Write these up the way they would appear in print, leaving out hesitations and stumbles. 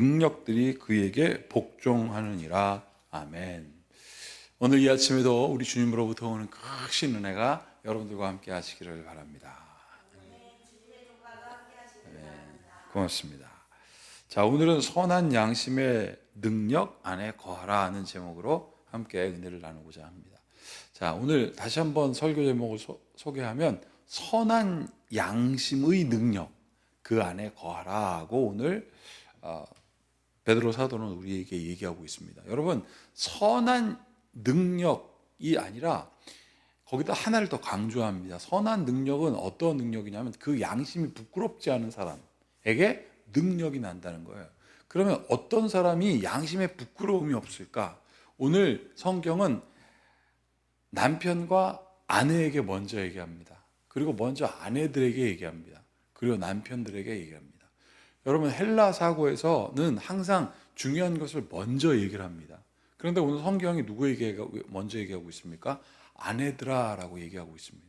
능력들이 그에게 복종하느니라. 아멘. 오늘 이 아침에도 우리 주님으로부터 오는 크신 은혜가 여러분들과 함께 하시기를 바랍니다. 고맙습니다. 자, 오늘은 선한 양심의 능력 안에 거하라 하는 제목으로 함께 은혜를 나누고자 합니다. 자, 오늘 다시 한번 설교 제목을 소개하면 선한 양심의 능력 그 안에 거하라 하고 오늘 베드로 사도는 우리에게 얘기하고 있습니다. 여러분, 선한 능력이 아니라 거기다 하나를 더 강조합니다. 선한 능력은 어떤 능력이냐면 그 양심이 부끄럽지 않은 사람에게 능력이 난다는 거예요. 그러면 어떤 사람이 양심에 부끄러움이 없을까? 오늘 성경은 남편과 아내에게 먼저 얘기합니다. 그리고 먼저 아내들에게 얘기합니다. 그리고 남편들에게 얘기합니다. 여러분, 헬라 사고에서는 항상 중요한 것을 먼저 얘기를 합니다. 그런데 오늘 성경이 누구에게 먼저 얘기하고 있습니까? 아내들아라고 얘기하고 있습니다.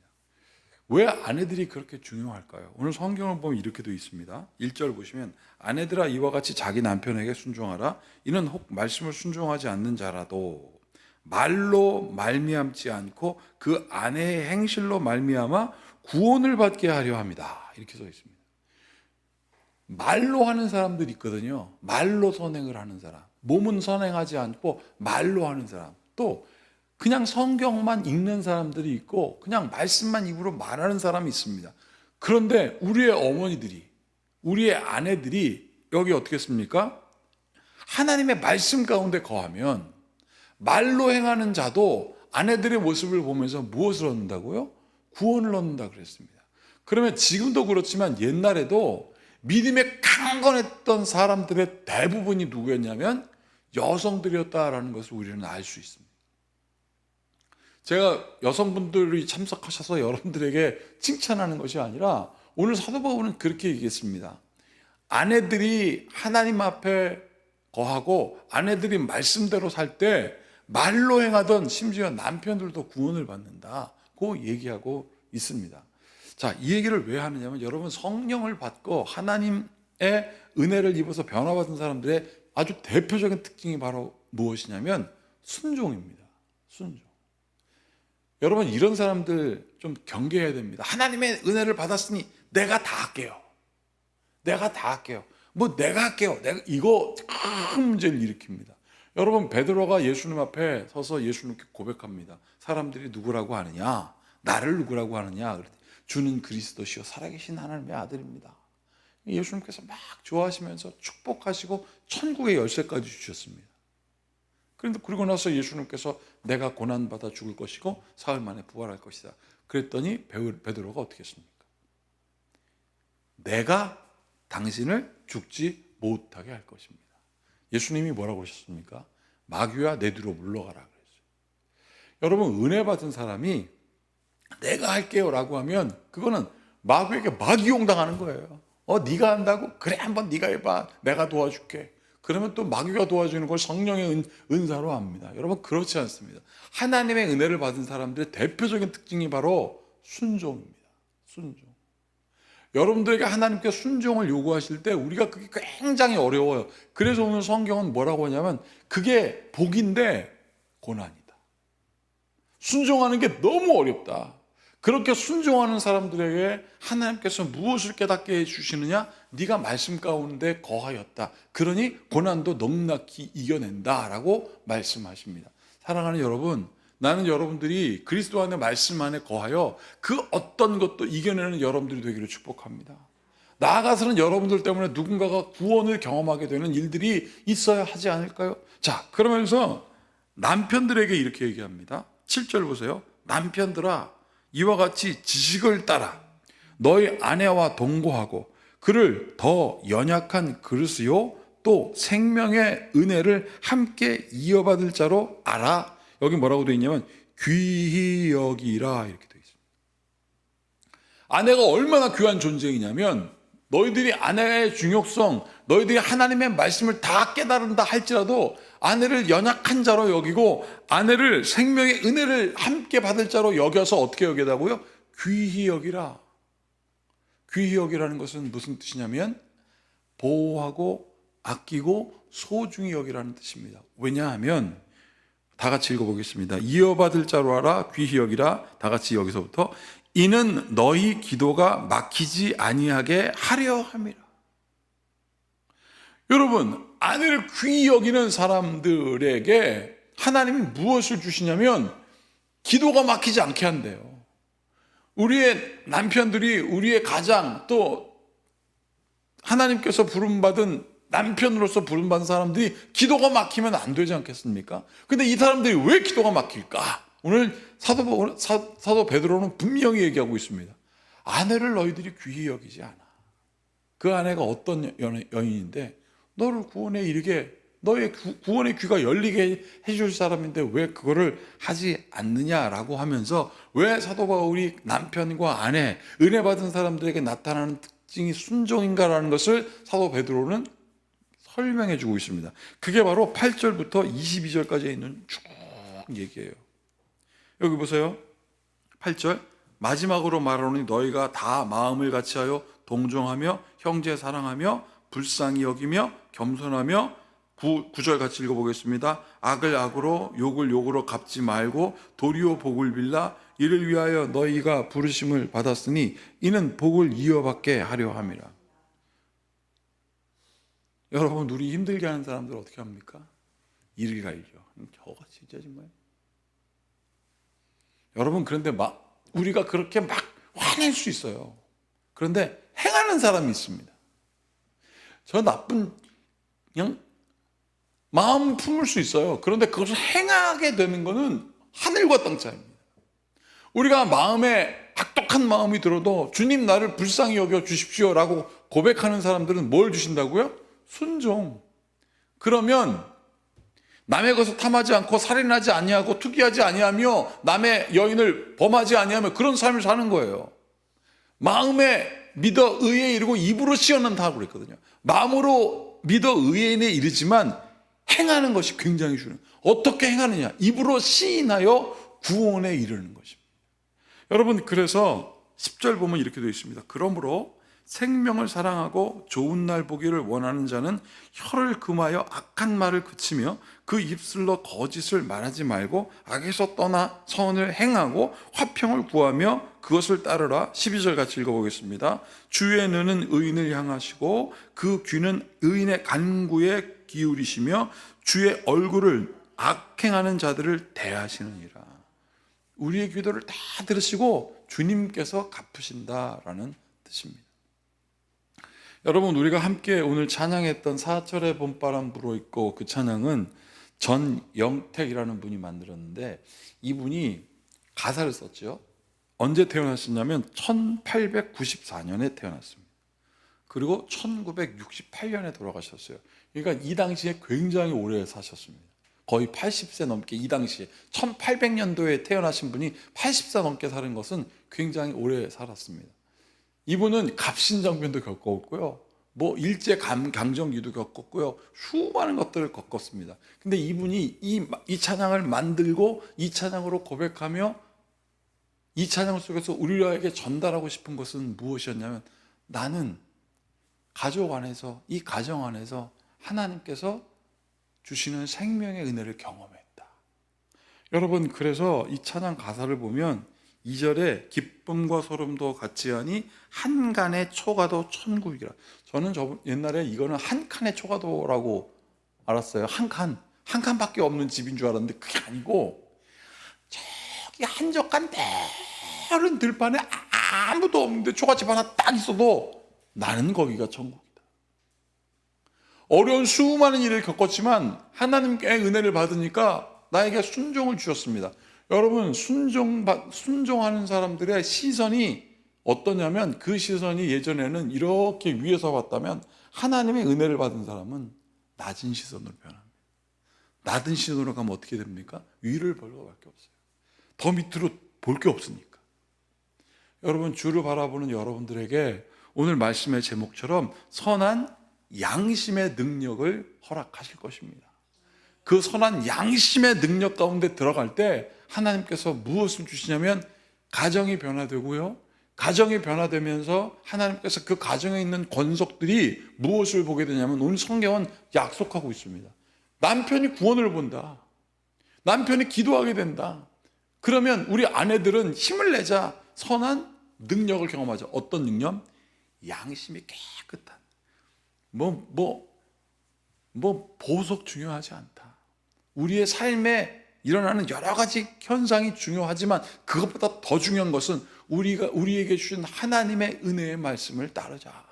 왜 아내들이 그렇게 중요할까요? 오늘 성경을 보면 이렇게 되어 있습니다. 1절 보시면 아내들아 이와 같이 자기 남편에게 순종하라. 이는 혹 말씀을 순종하지 않는 자라도 말로 말미암지 않고 그 아내의 행실로 말미암아 구원을 받게 하려 합니다. 이렇게 써 있습니다. 말로 하는 사람들이 있거든요. 말로 선행을 하는 사람. 몸은 선행하지 않고 말로 하는 사람. 또 그냥 성경만 읽는 사람들이 있고 그냥 말씀만 입으로 말하는 사람이 있습니다. 그런데 우리의 어머니들이, 우리의 아내들이 여기 어떻게 했습니까? 하나님의 말씀 가운데 거하면 말로 행하는 자도 아내들의 모습을 보면서 무엇을 얻는다고요? 구원을 얻는다 그랬습니다. 그러면 지금도 그렇지만 옛날에도 믿음에 강건했던 사람들의 대부분이 누구였냐면 여성들이었다라는 것을 우리는 알 수 있습니다. 제가 여성분들이 참석하셔서 여러분들에게 칭찬하는 것이 아니라 오늘 사도 바울은 그렇게 얘기했습니다. 아내들이 하나님 앞에 거하고 아내들이 말씀대로 살 때 말로 행하던 심지어 남편들도 구원을 받는다고 얘기하고 있습니다. 자, 이 얘기를 왜 하느냐면 여러분, 성령을 받고 하나님의 은혜를 입어서 변화받은 사람들의 아주 대표적인 특징이 바로 무엇이냐면 순종입니다. 순종. 여러분, 이런 사람들 좀 경계해야 됩니다. 하나님의 은혜를 받았으니 내가 다 할게요. 내가 다 할게요. 뭐 내가 할게요. 이거 큰 문제를 일으킵니다. 여러분, 베드로가 예수님 앞에 서서 예수님께 고백합니다. 사람들이 누구라고 하느냐? 나를 누구라고 하느냐? 그랬더니 주는 그리스도시요 살아계신 하나님의 아들입니다. 예수님께서 막 좋아하시면서 축복하시고 천국의 열쇠까지 주셨습니다. 그런데 그러고 나서 예수님께서 내가 고난받아 죽을 것이고 사흘 만에 부활할 것이다. 그랬더니 베드로가 어떻게 했습니까? 내가 당신을 죽지 못하게 할 것입니다. 예수님이 뭐라고 하셨습니까? 마귀야 내 뒤로 물러가라 그랬어요. 여러분, 은혜 받은 사람이 내가 할게요 라고 하면 그거는 마귀에게 마귀용 당하는 거예요. 네가 한다고? 그래, 한번 네가 해봐. 내가 도와줄게. 그러면 또 마귀가 도와주는 걸 성령의 은사로 합니다. 여러분, 그렇지 않습니다. 하나님의 은혜를 받은 사람들의 대표적인 특징이 바로 순종입니다. 순종. 여러분들에게 하나님께 순종을 요구하실 때 우리가 그게 굉장히 어려워요. 그래서 오늘 성경은 뭐라고 하냐면 그게 복인데 고난이다. 순종하는 게 너무 어렵다. 그렇게 순종하는 사람들에게 하나님께서 무엇을 깨닫게 해주시느냐? 네가 말씀 가운데 거하였다. 그러니 고난도 넉넉히 이겨낸다라고 말씀하십니다. 사랑하는 여러분, 나는 여러분들이 그리스도 안에 말씀 안에 거하여 그 어떤 것도 이겨내는 여러분들이 되기를 축복합니다. 나아가서는 여러분들 때문에 누군가가 구원을 경험하게 되는 일들이 있어야 하지 않을까요? 자, 그러면서 남편들에게 이렇게 얘기합니다. 7절 보세요. 남편들아 이와 같이 지식을 따라 너희 아내와 동거하고 그를 더 연약한 그릇이요 또 생명의 은혜를 함께 이어받을 자로 알아. 여기 뭐라고 되어 있냐면 귀히 여기라 이렇게 되어 있습니다. 아내가 얼마나 귀한 존재이냐면 너희들이 아내의 중요성, 너희들이 하나님의 말씀을 다 깨달은다 할지라도 아내를 연약한 자로 여기고 아내를 생명의 은혜를 함께 받을 자로 여겨서 어떻게 여기다고요? 귀히 여기라. 귀히 여기라는 것은 무슨 뜻이냐면 보호하고 아끼고 소중히 여기라는 뜻입니다. 왜냐하면 다 같이 읽어보겠습니다. 이어받을 자로 하라, 귀히 여기라. 다 같이 여기서부터 이는 너희 기도가 막히지 아니하게 하려 함이라. 여러분, 아내를 귀히 여기는 사람들에게 하나님이 무엇을 주시냐면 기도가 막히지 않게 한대요. 우리의 남편들이 우리의 가장, 또 하나님께서 부름받은 남편으로서 부름받은 사람들이 기도가 막히면 안 되지 않겠습니까? 근데 이 사람들이 왜 기도가 막힐까? 오늘 사도 베드로는 분명히 얘기하고 있습니다. 아내를 너희들이 귀히 여기지 않아. 그 아내가 어떤 여인인데 너를 구원에 이르게, 너의 구원의 귀가 열리게 해줄 사람인데 왜 그거를 하지 않느냐라고 하면서, 왜 사도 바울이 남편과 아내, 은혜 받은 사람들에게 나타나는 특징이 순종인가라는 것을 사도 베드로는 설명해 주고 있습니다. 그게 바로 8절부터 22절까지 있는 쭉 얘기예요. 여기 보세요. 8절, 마지막으로 말하노니 너희가 다 마음을 같이하여 동정하며 형제 사랑하며 불쌍히 여기며 겸손하며, 9절 같이 읽어보겠습니다. 악을 악으로 욕을 욕으로 갚지 말고 도리어 복을 빌라. 이를 위하여 너희가 부르심을 받았으니 이는 복을 이어받게 하려 함이라. 여러분, 우리 힘들게 하는 사람들 어떻게 합니까? 일을 가이죠. 저거 진짜 정말. 여러분, 그런데 우리가 그렇게 막 화낼 수 있어요. 그런데 행하는 사람이 있습니다. 저 나쁜 그냥 마음 품을 수 있어요. 그런데 그것을 행하게 되는 것은 하늘과 땅 차이입니다. 우리가 마음에 악독한 마음이 들어도 주님 나를 불쌍히 여겨 주십시오라고 고백하는 사람들은 뭘 주신다고요? 순종. 그러면 남의 것을 탐하지 않고 살인하지 아니하고 투기하지 아니하며 남의 여인을 범하지 아니하며 그런 삶을 사는 거예요. 마음에 믿어 의에 이르고 입으로 시험한다 하고 그랬거든요. 마음으로 믿어 의에 이르지만 행하는 것이 굉장히 중요해요. 어떻게 행하느냐? 입으로 시인하여 구원에 이르는 것입니다. 여러분, 그래서 10절 보면 이렇게 되어 있습니다. 그러므로 생명을 사랑하고 좋은 날 보기를 원하는 자는 혀를 금하여 악한 말을 그치며 그 입술로 거짓을 말하지 말고 악에서 떠나 선을 행하고 화평을 구하며 그것을 따르라. 12절 같이 읽어보겠습니다. 주의 눈은 의인을 향하시고 그 귀는 의인의 간구에 기울이시며 주의 얼굴을 악행하는 자들을 대하시느니라. 우리의 기도를 다 들으시고 주님께서 갚으신다라는 뜻입니다. 여러분, 우리가 함께 오늘 찬양했던 사철의 봄바람 불어 있고, 그 찬양은 전영택이라는 분이 만들었는데 이분이 가사를 썼죠. 언제 태어났었냐면 1894년에 태어났습니다. 그리고 1968년에 돌아가셨어요. 그러니까 이 당시에 굉장히 오래 사셨습니다. 거의 80세 넘게, 이 당시에 1800년도에 태어나신 분이 80세 넘게 사는 것은 굉장히 오래 살았습니다. 이분은 갑신정변도 겪었고요, 일제 강점기도 겪었고요, 수많은 것들을 겪었습니다. 근데 이분이 이 찬양을 만들고 이 찬양으로 고백하며 이 찬양 속에서 우리에게 전달하고 싶은 것은 무엇이었냐면, 나는 가족 안에서, 이 가정 안에서 하나님께서 주시는 생명의 은혜를 경험했다. 여러분, 그래서 이 찬양 가사를 보면 2절에 기쁨과 소름도 같이 하니 한 간의 초가도 천국이라. 저는 옛날에 이거는 한 칸의 초가도라고 알았어요. 한 칸밖에 없는 집인 줄 알았는데 그게 아니고, 저기 한적한 다른 들판에 아무도 없는데 초가집 하나 딱 있어도 나는 거기가 천국이다. 어려운 수많은 일을 겪었지만 하나님께 은혜를 받으니까 나에게 순종을 주셨습니다. 여러분, 순종하는 사람들의 시선이 어떠냐면, 그 시선이 예전에는 이렇게 위에서 봤다면, 하나님의 은혜를 받은 사람은 낮은 시선으로 변합니다. 낮은 시선으로 가면 어떻게 됩니까? 위를 볼 것밖에 없어요. 더 밑으로 볼 게 없으니까. 여러분, 주를 바라보는 여러분들에게 오늘 말씀의 제목처럼 선한 양심의 능력을 허락하실 것입니다. 그 선한 양심의 능력 가운데 들어갈 때 하나님께서 무엇을 주시냐면, 가정이 변화되고요, 가정이 변화되면서 하나님께서 그 가정에 있는 권속들이 무엇을 보게 되냐면 오늘 성경은 약속하고 있습니다. 남편이 구원을 본다. 남편이 기도하게 된다. 그러면 우리 아내들은 힘을 내자 선한 능력을 경험하죠. 어떤 능력? 양심이 깨끗한. 보석 중요하지 않다. 우리의 삶에 일어나는 여러 가지 현상이 중요하지만 그것보다 더 중요한 것은 우리에게 주신 하나님의 은혜의 말씀을 따르자.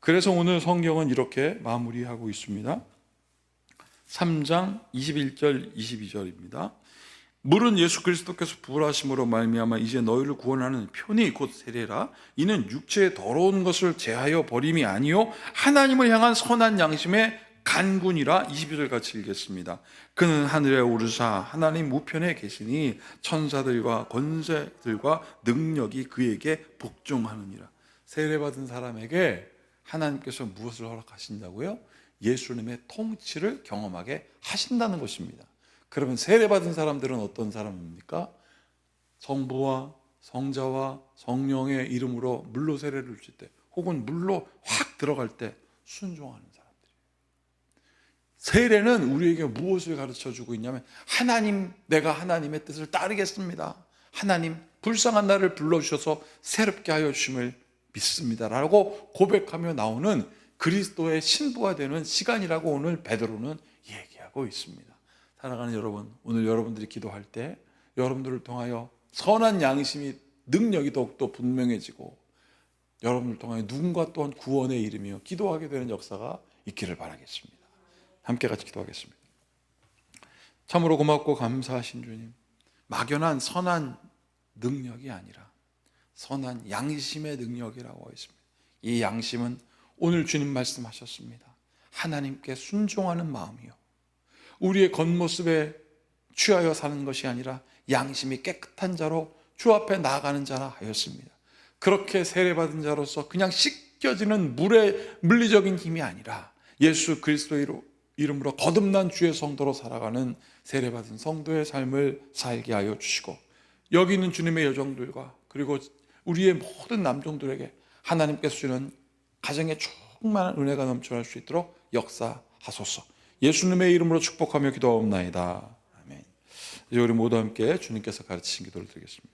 그래서 오늘 성경은 이렇게 마무리하고 있습니다. 3장 21절 22절입니다. 물은 예수 그리스도께서 부활하심으로 말미암아 이제 너희를 구원하는 편이 곧 세례라. 이는 육체의 더러운 것을 제하여 버림이 아니요 하나님을 향한 선한 양심의 간군이라. 22절 같이 읽겠습니다. 그는 하늘에 오르사 하나님 우편에 계시니 천사들과 권세들과 능력이 그에게 복종하느니라. 세례받은 사람에게 하나님께서 무엇을 허락하신다고요? 예수님의 통치를 경험하게 하신다는 것입니다. 그러면 세례받은 사람들은 어떤 사람입니까? 성부와 성자와 성령의 이름으로 물로 세례를 줄 때 혹은 물로 확 들어갈 때 순종하는 사람들이에요. 세례는 우리에게 무엇을 가르쳐주고 있냐면 내가 하나님의 뜻을 따르겠습니다. 하나님 불쌍한 나를 불러주셔서 새롭게 하여 주심을 믿습니다 라고 고백하며 나오는 그리스도의 신부가 되는 시간이라고 오늘 베드로는 얘기하고 있습니다. 사랑하는 여러분, 오늘 여러분들이 기도할 때 여러분들을 통하여 선한 양심이 능력이 더욱더 분명해지고 여러분을 통하여 누군가 또한 구원의 이름이요 기도하게 되는 역사가 있기를 바라겠습니다. 함께 같이 기도하겠습니다. 참으로 고맙고 감사하신 주님, 막연한 선한 능력이 아니라 선한 양심의 능력이라고 하고 있습니다. 이 양심은 오늘 주님 말씀하셨습니다. 하나님께 순종하는 마음이요 우리의 겉모습에 취하여 사는 것이 아니라 양심이 깨끗한 자로 주 앞에 나아가는 자라 하였습니다. 그렇게 세례받은 자로서 그냥 씻겨지는 물의 물리적인 힘이 아니라 예수 그리스도의 이름으로 거듭난 주의 성도로 살아가는 세례받은 성도의 삶을 살게 하여 주시고 여기 있는 주님의 여종들과 그리고 우리의 모든 남종들에게 하나님께서 주는 가정에 충만한 은혜가 넘쳐날 수 있도록 역사하소서. 예수님의 이름으로 축복하며 기도하옵나이다. 아멘. 이제 우리 모두 함께 주님께서 가르치신 기도를 드리겠습니다.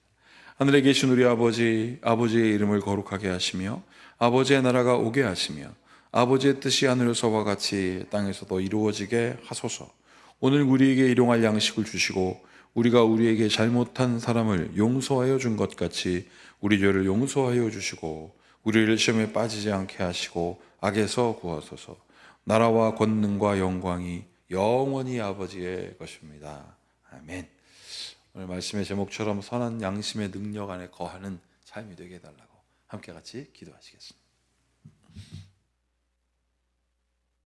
하늘에 계신 우리 아버지, 아버지의 이름을 거룩하게 하시며 아버지의 나라가 오게 하시며 아버지의 뜻이 하늘에서와 같이 땅에서도 이루어지게 하소서. 오늘 우리에게 일용할 양식을 주시고 우리가 우리에게 잘못한 사람을 용서하여 준 것 같이 우리 죄를 용서하여 주시고 우리를 시험에 빠지지 않게 하시고 악에서 구하소서. 나라와 권능과 영광이 영원히 아버지의 것입니다. 아멘. 오늘 말씀의 제목처럼 선한 양심의 능력 안에 거하는 삶이 되게 해달라고 함께 같이 기도하시겠습니다.